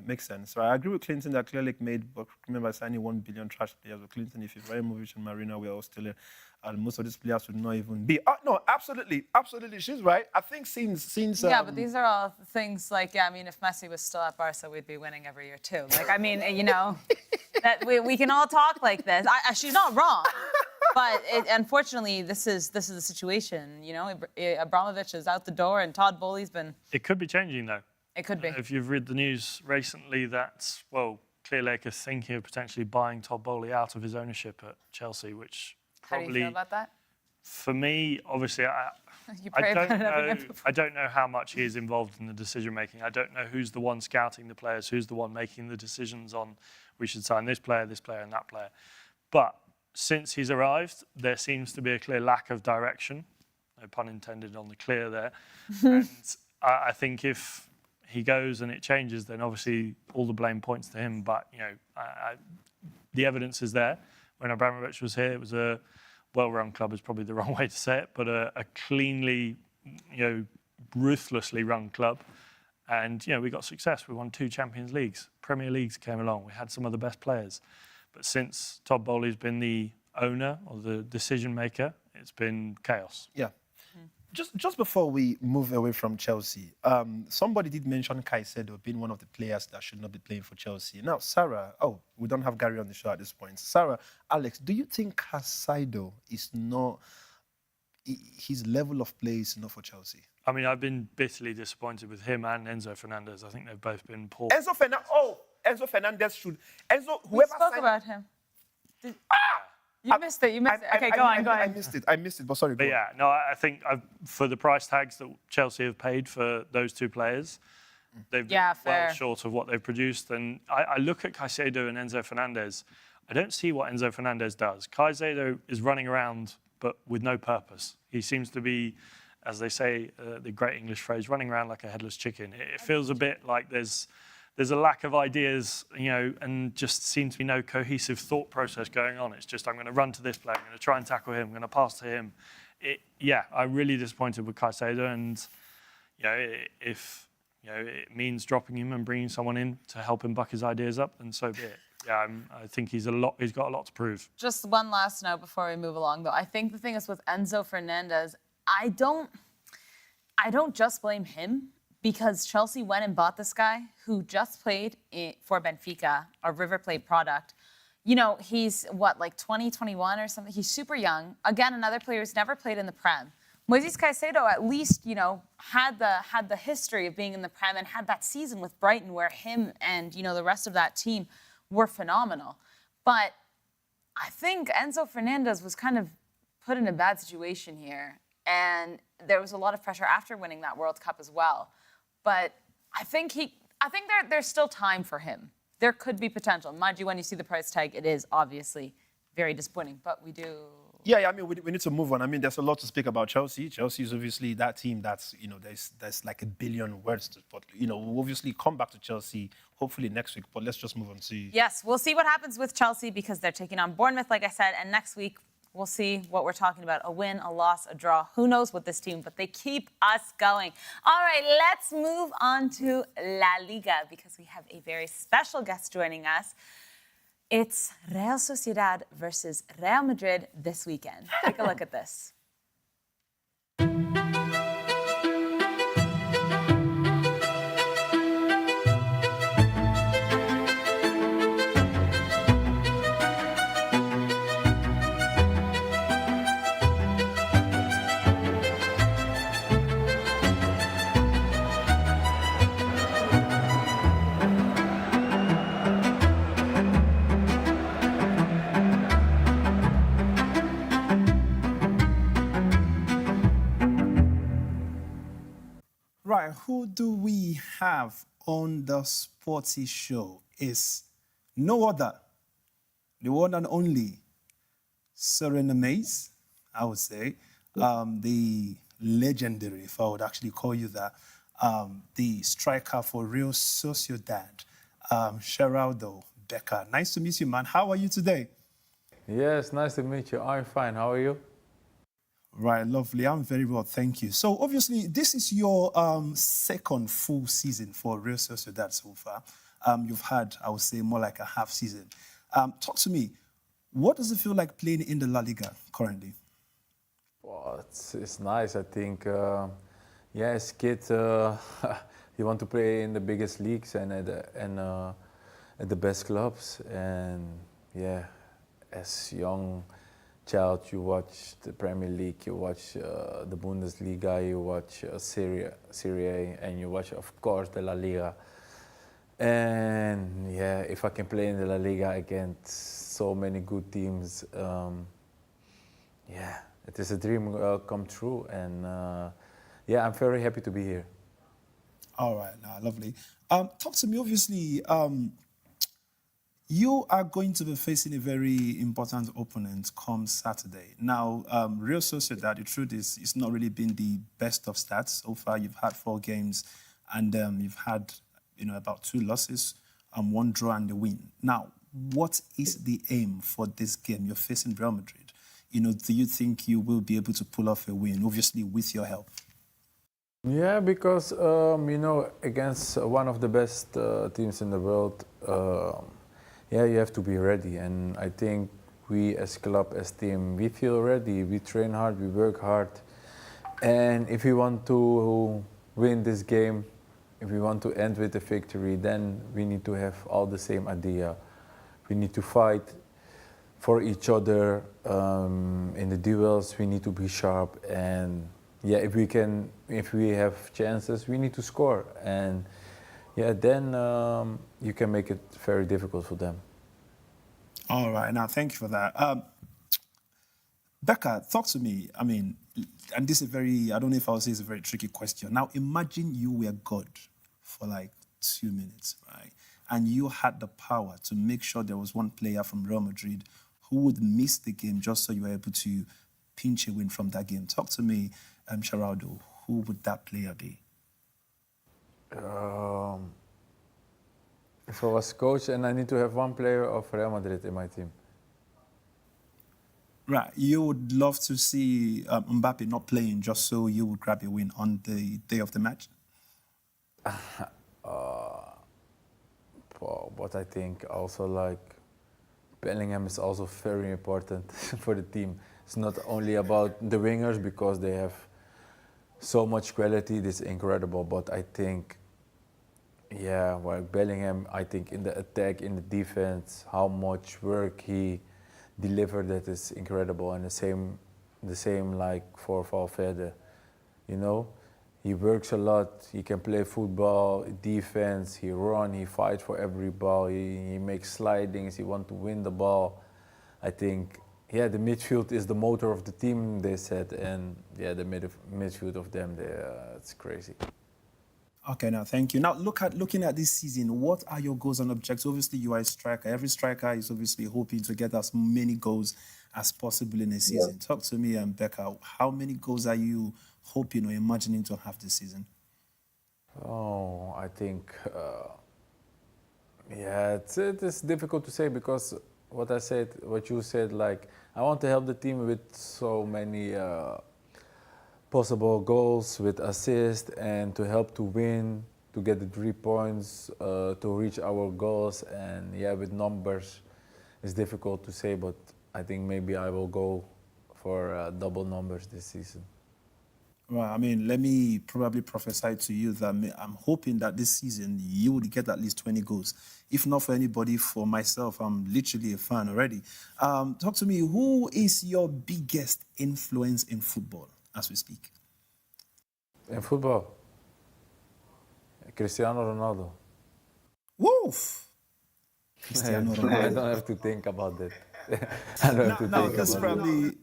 makes sense. Right, I agree with Klinton that Clear Lake made, but remember signing 1 billion trash players with Klinton. If Ibrahimovic and Marina were all still in, and most of these players would not even be. Oh, no, absolutely, she's right. I think since yeah, but these are all things if Messi was still at Barca, we'd be winning every year too. That we can all talk like this. She's not wrong. But unfortunately, this is the situation. Abramovich is out the door, and Todd Bowley's been. It could be changing though. It could be. If you've read the news recently, that Clear Lake is thinking of potentially buying Todd Bowley out of his ownership at Chelsea, which probably. How do you feel about that? For me, obviously, I don't know how much he is involved in the decision making. I don't know who's the one scouting the players, who's the one making the decisions on we should sign this player, and that player. But since he's arrived, there seems to be a clear lack of direction. No pun intended on the clear there. And I think if he goes and it changes, then obviously all the blame points to him. But, the evidence is there. When Abramovich was here, it was a well-run club, is probably the wrong way to say it, but a cleanly, ruthlessly run club. And, you know, we got success. We won 2 Champions Leagues. Premier Leagues came along. We had some of the best players. But since Todd Bowley's been the owner or the decision maker, it's been chaos. Yeah. Just before we move away from Chelsea, somebody did mention Caicedo being one of the players that should not be playing for Chelsea. Now, Sara, we don't have Gary on the show at this point. Sara, Alex, do you think Caicedo is not, his level of play is not for Chelsea? I mean, I've been bitterly disappointed with him and Enzo Fernandez. I think they've both been poor. Enzo Fernandez should. We spoke about him. You missed it. Okay, go on. I missed it, but sorry. But yeah, no, I think for the price tags that Chelsea have paid for those 2 players, they've been well short of what they've produced. And I look at Caicedo and Enzo Fernandez. I don't see what Enzo Fernandez does. Caicedo is running around, but with no purpose. He seems to be, as they say, the great English phrase, running around like a headless chicken. It feels a bit like there's a lack of ideas, you know, and just seems to be no cohesive thought process going on. It's just, I'm going to run to this player, I'm going to try and tackle him, I'm going to pass to him. I'm really disappointed with Caicedo, and, you know, if, you know, it means dropping him and bringing someone in to help him buck his ideas up, then so be it. Yeah, I think he's got a lot to prove. Just one last note before we move along, though. I think the thing is with Enzo Fernandez, I don't just blame him, because Chelsea went and bought this guy who just played for Benfica, a River Plate product. You know, he's, like 20, 21 or something? He's super young. Again, another player who's never played in the Prem. Moises Caicedo at least, you know, had the history of being in the Prem and had that season with Brighton where him and, you know, the rest of that team were phenomenal. But I think Enzo Fernandez was kind of put in a bad situation here. And there was a lot of pressure after winning that World Cup as well. But I think there's still time for him. There could be potential. Mind you, when you see the price tag, it is obviously very disappointing, but we do... Yeah, I mean, we need to move on. I mean, there's a lot to speak about Chelsea. Chelsea is obviously that team that's, you know, there's like a billion words to, but, you know, we'll obviously come back to Chelsea hopefully next week, but let's just move on to... Yes, we'll see what happens with Chelsea because they're taking on Bournemouth, like I said, and next week we'll see what we're talking about. A win, a loss, a draw. Who knows with this team, but they keep us going. All right, let's move on to La Liga because we have a very special guest joining us. It's Real Sociedad versus Real Madrid this weekend. Take a look at this. Right, who do we have on the Sporty Show? Is no other, the one and only Serena Mays, I would say, the legendary, if I would actually call you that, the striker for Real Sociedad, Sheraldo Becker. Nice to meet you, man. How are you today? Yes, nice to meet you. I'm fine. How are you? Right, lovely. I'm very well, thank you. So, obviously, this is your second full season for Real Sociedad so far. You've had, I would say, more like a half season. Talk to me. What does it feel like playing in the La Liga currently? Well, it's nice. I think, as a kid, you want to play in the biggest leagues and at the best clubs. And yeah, as young child, you watch the Premier League, you watch the Bundesliga, you watch Serie A, and you watch, of course, the La Liga. And yeah, if I can play in the La Liga against so many good teams, yeah, it is a dream come true. And yeah, I'm very happy to be here. All right, lovely. Talk to me, obviously. You are going to be facing a very important opponent come Saturday. Now, Real Sociedad, the truth is, it's not really been the best of stats. So far, you've had 4 games, and you've had, about 2 losses, 1 draw and a win. Now, what is the aim for this game? You're facing Real Madrid. Do you think you will be able to pull off a win, obviously with your help? Yeah, because against one of the best teams in the world, yeah, you have to be ready. And I think we, as club, as team, we feel ready. We train hard, we work hard, and if we want to win this game, if we want to end with a victory, then we need to have all the same idea. We need to fight for each other in the duels. We need to be sharp, and yeah, if we have chances, we need to score, and yeah, then you can make it very difficult for them. All right, now thank you for that. Becca, talk to me. I mean, and this is I don't know if I'll say it's a very tricky question. Now, imagine you were God for like 2 minutes, right? And you had the power to make sure there was one player from Real Madrid who would miss the game just so you were able to pinch a win from that game. Talk to me, Sheraldo. Who would that player be? If I was coach and I need to have one player of Real Madrid in my team. Right, you would love to see Mbappe not playing just so you would grab a win on the day of the match? But I think also like Bellingham is also very important for the team. It's not only about the wingers because they have so much quality. This is incredible, but I think, yeah, well, Bellingham, I think in the attack, in the defense, how much work he delivered, that is incredible. And the same like for Valverde, you know, he works a lot. He can play football, defense. He run. He fights for every ball. He makes slidings. He wants to win the ball. I think, yeah, the midfield is the motor of the team, they said, and yeah, the midfield of them, it's crazy. Okay, now thank you. Now looking at this season, what are your goals and objectives? Obviously, you are a striker. Every striker is obviously hoping to get as many goals as possible in a season. Yeah. Talk to me, Becca. How many goals are you hoping or imagining to have this season? Oh, I think, yeah, it is difficult to say because what you said, like, I want to help the team with so many possible goals, with assists, and to help to win, to get the 3 points, to reach our goals. And yeah, with numbers, it's difficult to say, but I think maybe I will go for double numbers this season. Well, I mean, let me probably prophesy to you that I'm hoping that this season you would get at least 20 goals. If not for anybody, for myself, I'm literally a fan already. Talk to me, who is your biggest influence in football as we speak? In football? Cristiano Ronaldo. Woof! Cristiano Ronaldo. I don't have to think about that. I don't have to think that's about probably.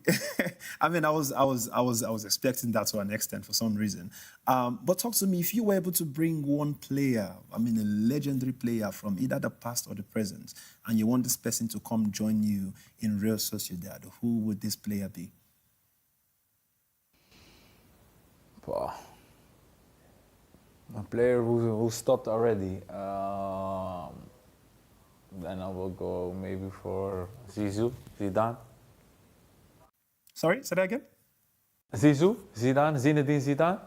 I mean, I was expecting that to an extent for some reason. But talk to me, if you were able to bring one player, I mean, a legendary player from either the past or the present, and you want this person to come join you in Real Sociedad, who would this player be? Wow. A player who stopped already. Then I will go maybe for Zidane. Sorry, say that again? Zinedine Zidane.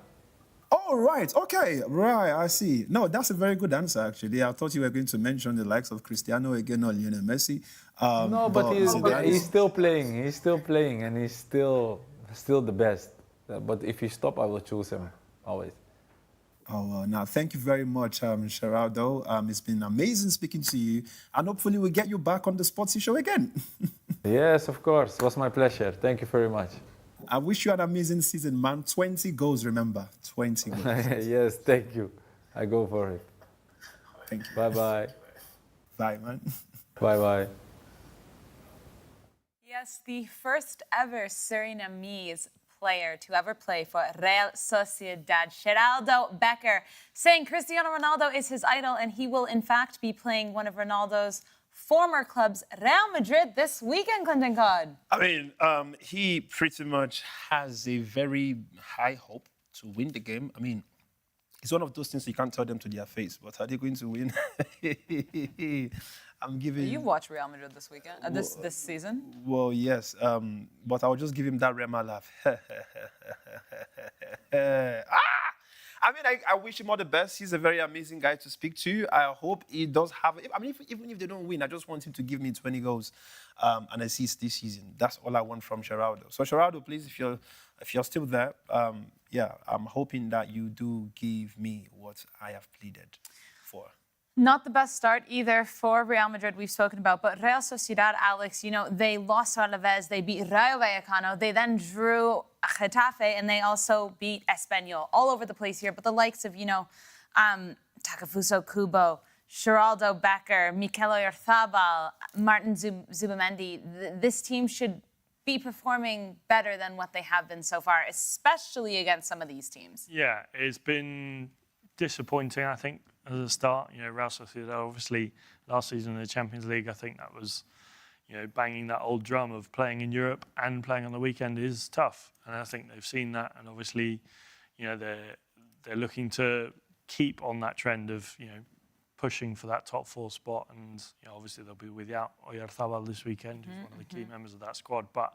Oh, right. Okay. Right. I see. No, that's a very good answer, actually. I thought you were going to mention the likes of Cristiano again or Lionel Messi. No, but he's still playing. He's still playing, and he's still the best. But if he stop, I will choose him always. Oh, well, now, thank you very much, Sheraldo. It's been amazing speaking to you, and hopefully we'll get you back on the Sporty Show again. Yes, of course. It was my pleasure. Thank you very much. I wish you an amazing season, man. 20 goals, remember. 20 goals. Yes, thank you. I go for it. Thank you. Bye-bye. Bye, man. Bye-bye. Yes, the first ever Surinamese player to ever play for Real Sociedad, Sheraldo Becker, saying Cristiano Ronaldo is his idol and he will in fact be playing one of Ronaldo's former clubs, Real Madrid, this weekend, Klinton. I mean, he pretty much has a very high hope to win the game. I mean, it's one of those things you can't tell them to their face, but are they going to win? I'm giving. You watch Real Madrid this weekend, this season? Well, yes, but I'll just give him that Rema laugh. I mean, I wish him all the best. He's a very amazing guy to speak to. I hope he does have. I mean, even if they don't win, I just want him to give me 20 goals and assists this season. That's all I want from Sheraldo. So Sheraldo, please, if you're still there, yeah, I'm hoping that you do give me what I have pleaded for. Not the best start either for Real Madrid we've spoken about, but Real Sociedad, Alex, you know, they lost to Alaves, they beat Rayo Vallecano, they then drew Getafe, and they also beat Espanyol. All over the place here, but the likes of, you know, Takefuso Kubo, Sheraldo Becker, Mikel Oyarzabal, Martin Zubamendi, this team should be performing better than what they have been so far, especially against some of these teams. Yeah, it's been disappointing, I think, as a start. You know, Real Sociedad, obviously, last season in the Champions League, I think that was, you know, banging that old drum of playing in Europe and playing on the weekend is tough. And I think they've seen that, and obviously, you know, they're looking to keep on that trend of, you know, pushing for that top 4 spot. And, you know, obviously they'll be without Oyarzabal this weekend, who's one of the key members of that squad. But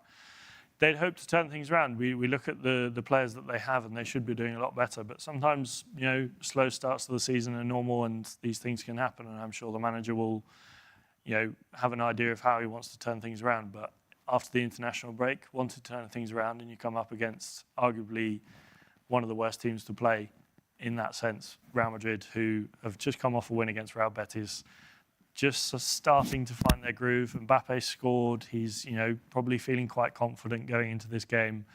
they'd hope to turn things around. We look at the players that they have, and they should be doing a lot better. But sometimes, you know, slow starts to the season are normal, and these things can happen. And I'm sure the manager will, you know, have an idea of how he wants to turn things around. But after the international break, wanted to turn things around, and you come up against arguably one of the worst teams to play in that sense, Real Madrid, who have just come off a win against Real Betis, just starting to find their groove. Mbappe scored. He's, you know, probably feeling quite confident going into this game.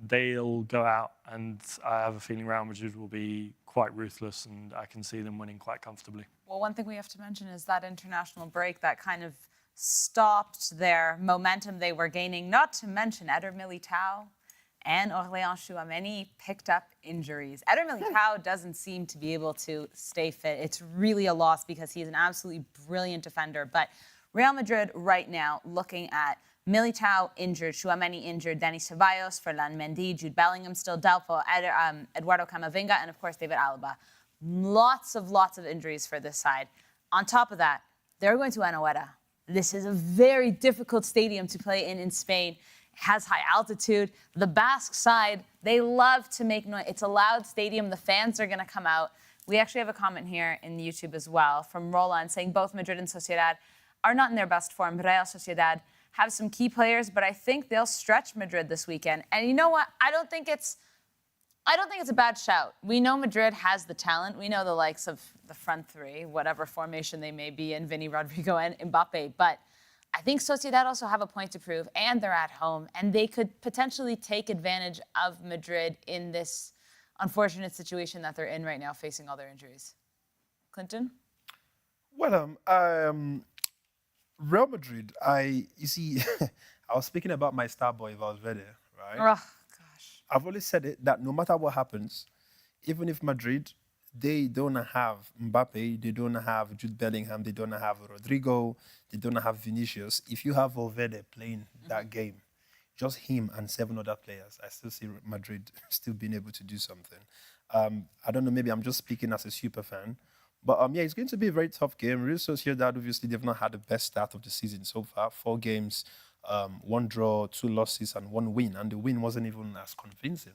They'll go out, and I have a feeling Real Madrid will be quite ruthless, and I can see them winning quite comfortably. Well, one thing we have to mention is that international break that kind of stopped their momentum they were gaining, not to mention Eder Militao and Aurélien Tchouameni picked up injuries. Eder Militao doesn't seem to be able to stay fit. It's really a loss because he's an absolutely brilliant defender. But Real Madrid right now looking at Militao injured, Tchouameni injured, Dani Ceballos, Ferland Mendy, Jude Bellingham still doubtful, Eduardo Camavinga, and of course David Alaba. Lots of injuries for this side. On top of that, they're going to Anoeta. This is a very difficult stadium to play in Spain. Has high altitude. The Basque side, they love to make noise. It's a loud stadium. The fans are going to come out. We actually have a comment here in YouTube as well from Roland saying both Madrid and Sociedad are not in their best form. Real Sociedad have some key players, but I think they'll stretch Madrid this weekend. And you know what? I don't think it's a bad shout. We know Madrid has the talent. We know the likes of the front three, whatever formation they may be in, Vinny, Rodrigo, and Mbappe. But I think Sociedad also have a point to prove, and they're at home, and they could potentially take advantage of Madrid in this unfortunate situation that they're in right now, facing all their injuries. Klinton? Well, Real Madrid, you see, I was speaking about my star boy Valverde, right? Oh, gosh. I've always said it, that no matter what happens, even if Madrid, they don't have Mbappe, they don't have Jude Bellingham, they don't have Rodrigo, they don't have Vinicius. If you have Valverde playing that game, just him and 7 other players, I still see Madrid still being able to do something. I don't know, maybe I'm just speaking as a super fan. But yeah, it's going to be a very tough game. Real Sociedad, obviously, they've not had the best start of the season so far. 4 games, 1 draw, 2 losses, and 1 win. And the win wasn't even as convincing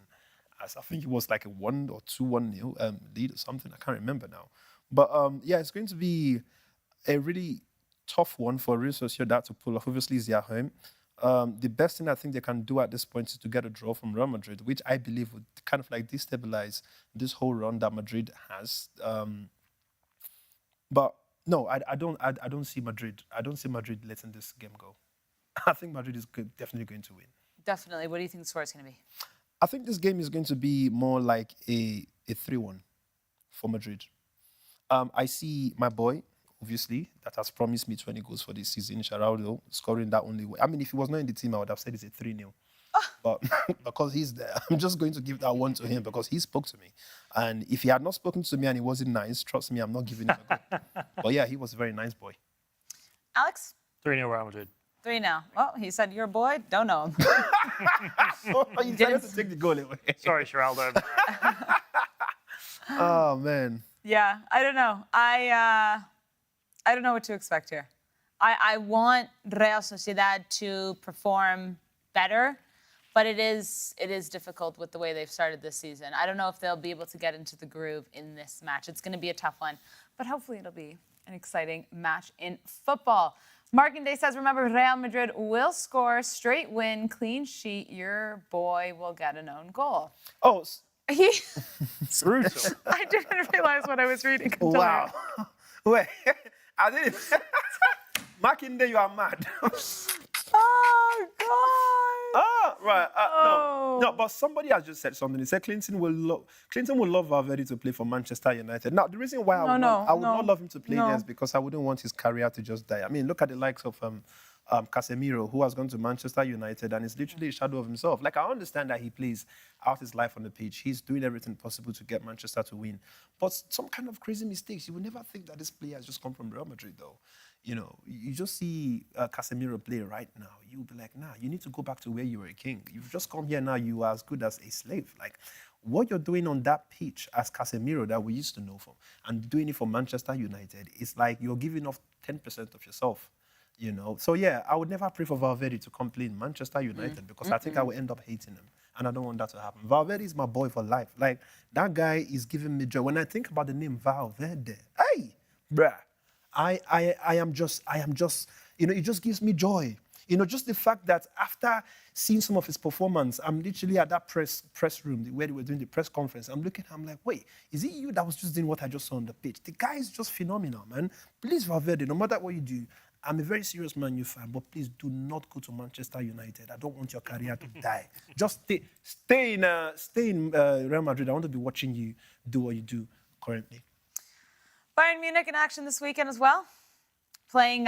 as I think it was like a 1 or 2-1 lead or something. I can't remember now. But yeah, it's going to be a really tough one for Real Sociedad to pull off. Obviously, it's their home. The best thing I think they can do at this point is to get a draw from Real Madrid, which I believe would kind of like destabilize this whole run that Madrid has. But no, I don't see Madrid. I don't see Madrid letting this game go. I think Madrid is definitely going to win. Definitely. What do you think the score is going to be? I think this game is going to be more like a 3-1 for Madrid. I see my boy, obviously, that has promised me 20 goals for this season, Sheraldo, scoring that only way. I mean, if he was not in the team, I would have said it's a 3-0. But because he's there, I'm just going to give that one to him because he spoke to me. And if he had not spoken to me and he wasn't nice, trust me, I'm not giving him a goal. But yeah, he was a very nice boy. Alex? 3-0 Real Madrid. 3-0. Well, he said you're a boy. Don't know him. Oh, you decided to take the goal away. Sorry, Sheraldo. Oh, man. Yeah, I don't know. I don't know what to expect here. I want Real Sociedad to perform better, But it is difficult with the way they've started this season. I don't know if they'll be able to get into the groove in this match. It's going to be a tough one, but hopefully it'll be an exciting match in football. Marking Day says, remember, Real Madrid will score, straight win, clean sheet. Your boy will get an own goal. Oh, Brutal. I didn't realize what I was reading. wow. Wait, I didn't. Marking Day, you are mad. Oh, God. Oh, right. No, but somebody has just said something. He said Klinton will love Valverde to play for Manchester United. Now, the reason why I would not love him to play there is because I wouldn't want his career to just die. I mean, look at the likes of Casemiro, who has gone to Manchester United and is literally a shadow of himself. Like, I understand that he plays out his life on the pitch. He's doing everything possible to get Manchester to win. But some kind of crazy mistakes. You would never think that this player has just come from Real Madrid, though. You know, you just see Casemiro play right now. You'll be like, nah, you need to go back to where you were a king. You've just come here now, you are as good as a slave. Like, what you're doing on that pitch as Casemiro that we used to know from, and doing it for Manchester United, is like you're giving off 10% of yourself. You know, so yeah, I would never pray for Valverde to come play in Manchester United because I think I will end up hating him, and I don't want that to happen. Valverde is my boy for life. Like, that guy is giving me joy. When I think about the name Valverde, hey, bruh, I am just, you know, it just gives me joy. You know, just the fact that after seeing some of his performance, I'm literally at that press room where they were doing the press conference. I'm looking, I'm like, wait, is it you that was just doing what I just saw on the pitch? The guy is just phenomenal, man. Please, Valverde, no matter what you do, I'm a very serious Man U fan, but please do not go to Manchester United. I don't want your career to die. Just stay in Real Madrid. I want to be watching you do what you do currently. Bayern Munich in action this weekend as well, playing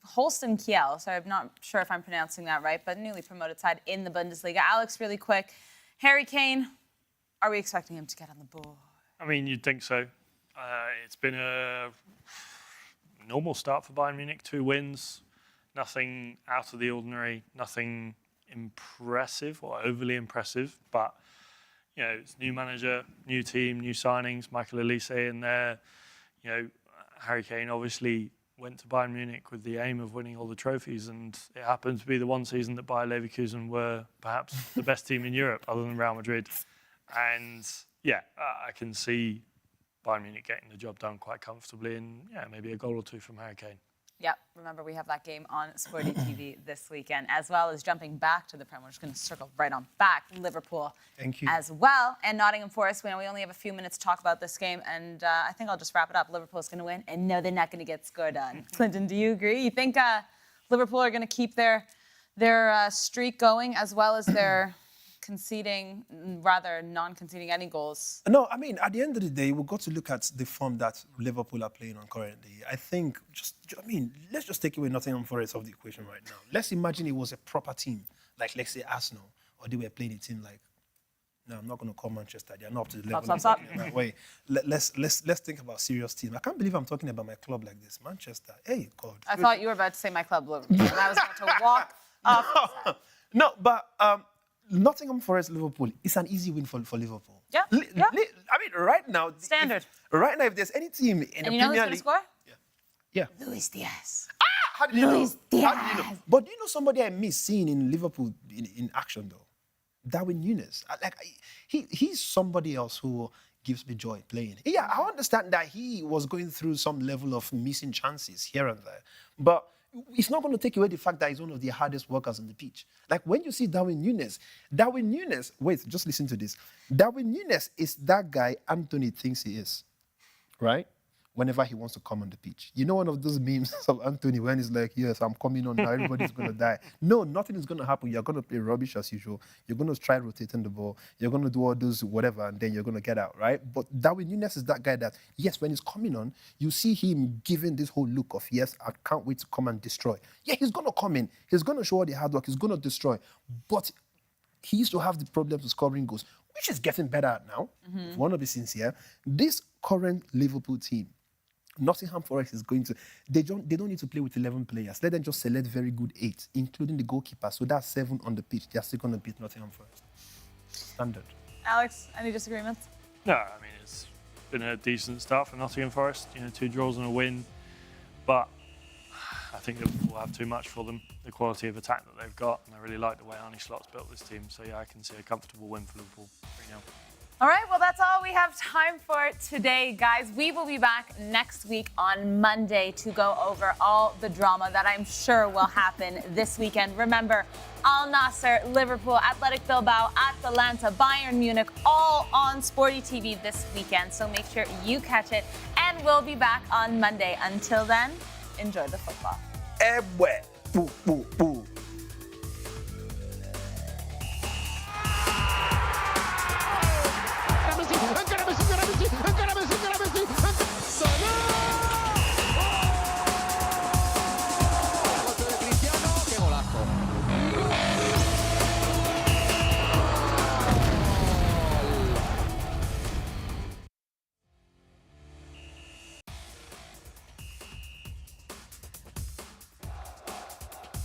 Holstein Kiel. So I'm not sure if I'm pronouncing that right, but newly promoted side in the Bundesliga. Alex, really quick, Harry Kane, are we expecting him to get on the board? I mean, you'd think so. It's been a normal start for Bayern Munich, 2 wins, nothing out of the ordinary, nothing impressive or overly impressive, but you know, it's new manager, new team, new signings, Michael Elise in there. You know, Harry Kane obviously went to Bayern Munich with the aim of winning all the trophies, and it happened to be the one season that Bayer Leverkusen were perhaps the best team in Europe other than Real Madrid. And yeah, I can see Bayern Munich getting the job done quite comfortably, and yeah, maybe a goal or 2 from Harry Kane. Yep, remember we have that game on SportyTV this weekend, as well as jumping back to the Prem. We're just going to circle right on back. Liverpool Thank you. as well, and Nottingham Forest. We only have a few minutes to talk about this game, and I think I'll just wrap it up. Liverpool's going to win, and no, they're not going to get scored on. Klinton, do you agree? You think Liverpool are going to keep their streak going, as well as their non-conceding any goals? No, I mean, at the end of the day, we've got to look at the form that Liverpool are playing on currently. I think, let's just take away Nottingham Forest off the equation right now. Let's imagine it was a proper team, like, let's say, Arsenal, or they were playing a team like, no, I'm not going to call Manchester. They're not up to the level. Stop. Wait, let's think about serious team. I can't believe I'm talking about my club like this. Manchester, hey, God. I thought you were about to say my club, Liverpool, and I was about to walk off. No, but Nottingham Forest, Liverpool, it's an easy win for Liverpool. Yeah. I mean, right now... Standard. If there's any team in the Premier League... And you know who's going to score? Yeah. Luis Diaz. How did you know? Luis Diaz. How did you know? But do you know somebody I miss seeing in Liverpool in action, though? Darwin Núñez. He's somebody else who gives me joy playing. Yeah, I understand that he was going through some level of missing chances here and there. But it's not going to take away the fact that he's one of the hardest workers on the pitch. Like, when you see Darwin Núñez, wait, just listen to this. Darwin Núñez is that guy Anthony thinks he is, right? Whenever he wants to come on the pitch. You know one of those memes of Anthony when he's like, yes, I'm coming on now, everybody's going to die. No, nothing is going to happen. You're going to play rubbish as usual. You're going to try rotating the ball. You're going to do all those whatever, and then you're going to get out, right? But Darwin Núñez is that guy that, yes, when he's coming on, you see him giving this whole look of, yes, I can't wait to come and destroy. Yeah, he's going to come in. He's going to show all the hard work. He's going to destroy. But he used to have the problems with scoring goals, which is getting better now. If you want to be sincere. This current Liverpool team, Nottingham Forest is going to... They don't need to play with 11 players. Let them just select very good 8, including the goalkeeper. So that's 7 on the pitch. They're still going to beat Nottingham Forest. Standard. Alex, any disagreements? No, I mean, it's been a decent start for Nottingham Forest. 2 draws and a win. But I think Liverpool have too much for them, the quality of attack that they've got, and I really like the way Arne Slot's built this team. So yeah, I can see a comfortable win for Liverpool. 3-0. All right, well, that's all we have time for today, guys. We will be back next week on Monday to go over all the drama that I'm sure will happen this weekend. Remember, Al Nassr, Liverpool, Athletic Bilbao, Atalanta, Bayern Munich, all on Sporty TV this weekend. So make sure you catch it, and we'll be back on Monday. Until then, enjoy the football. Boom, boom.